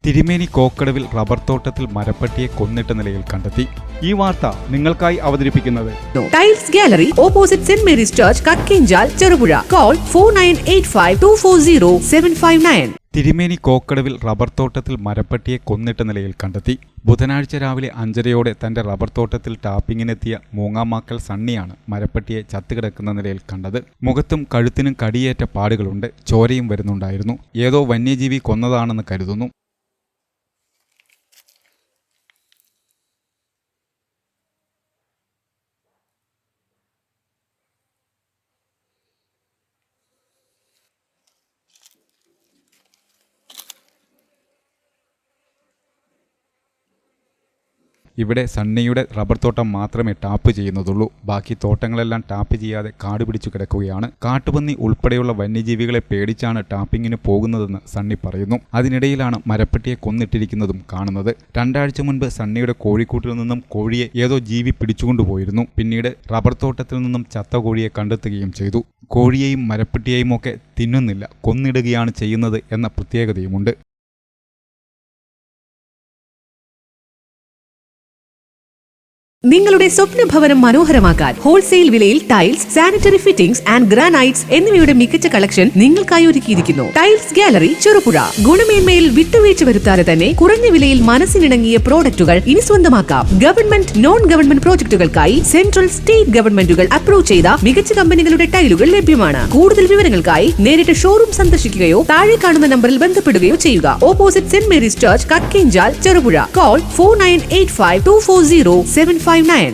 തിരുമേനി കോക്കടവിൽ റബ്ബർ തോട്ടത്തിൽ മരപ്പട്ടിയെ കൊന്നിട്ട നിലയിൽ കണ്ടെത്തി. ഈ വാർത്ത നിങ്ങൾക്കായി അവതരിപ്പിക്കുന്നത് tiles gallery, opposite saint Mary's church, Kakkinchal, Cherupuzha. Call 4985240759. തിരുമേനി കോക്കടവിൽ റബ്ബർ തോട്ടത്തിൽ മരപ്പട്ടിയെ കൊന്നിട്ട നിലയിൽ കണ്ടെത്തി. ബുധനാഴ്ച രാവിലെ 5:30 തന്റെ റബ്ബർ തോട്ടത്തിൽ ടാപ്പിങ്ങിനെത്തിയ മൂങ്ങാമാക്കൽ സണ്ണിയാണ് മരപ്പട്ടിയെ ചത്തുകിടക്കുന്ന നിലയിൽ കണ്ടത്. മുഖത്തും കഴുത്തിനും കടിയേറ്റ പാടുകളുണ്ട്. ചോരയും വരുന്നുണ്ടായിരുന്നു. ഏതോ വന്യജീവി കൊന്നതാണെന്ന് കരുതുന്നു. ഇവിടെ സണ്ണിയുടെ റബ്ബർ തോട്ടം മാത്രമേ ടാപ്പ് ചെയ്യുന്നതുള്ളൂ. ബാക്കി തോട്ടങ്ങളെല്ലാം ടാപ്പ് ചെയ്യാതെ കാട് പിടിച്ചു കിടക്കുകയാണ്. കാട്ടുപന്നി ഉൾപ്പെടെയുള്ള വന്യജീവികളെ പേടിച്ചാണ് ടാപ്പിങ്ങിന് പോകുന്നതെന്ന് സണ്ണി പറയുന്നു. അതിനിടയിലാണ് മരപ്പട്ടിയെ കൊന്നിട്ടിരിക്കുന്നതും കാണുന്നത്. 2 ആഴ്ച മുൻപ് സണ്ണിയുടെ കോഴിക്കൂട്ടിൽ നിന്നും കോഴിയെ ഏതോ ജീവി പിടിച്ചുകൊണ്ടുപോയിരുന്നു. പിന്നീട് റബ്ബർ തോട്ടത്തിൽ നിന്നും ചത്ത കോഴിയെ കണ്ടെത്തുകയും ചെയ്തു. കോഴിയെയും മരപ്പട്ടിയെയും ഒക്കെ തിന്നുന്നില്ല, കൊന്നിടുകയാണ് ചെയ്യുന്നത് എന്ന പ്രത്യേകതയുമുണ്ട്. നിങ്ങളുടെ സ്വപ്ന ഭവനം മനോഹരമാക്കാൻ ഹോൾസെയിൽ വിലയിൽ tiles, sanitary fittings and granites എന്നിവയുടെ മികച്ച കളക്ഷൻ നിങ്ങൾക്കായി ഒരുക്കിയിരിക്കുന്നു. Tiles gallery, Cherupuzha. ഗുണമേന്മയിൽ വിട്ടുവീഴ്ച വരുത്താതെ തന്നെ കുറഞ്ഞ വിലയിൽ മനസ്സിനിണങ്ങിയ പ്രോഡക്റ്റുകൾ ഇനി സ്വന്തമാക്കാം. ഗവൺമെന്റ്, നോൺ ഗവൺമെന്റ് പ്രോജക്ടുകൾക്കായി സെൻട്രൽ, സ്റ്റേറ്റ് ഗവൺമെന്റുകൾ അപ്രൂവ് ചെയ്ത മികച്ച കമ്പനികളുടെ ടൈലുകൾ ലഭ്യമാണ്. കൂടുതൽ വിവരങ്ങൾക്കായി നേരിട്ട് ഷോറൂം സന്ദർശിക്കുകയോ താഴെ കാണുന്ന നമ്പറിൽ ബന്ധപ്പെടുകയോ ചെയ്യുക. Opposite saint Mary's church, Kakkinchal, Cherupuzha. Call 4985240759.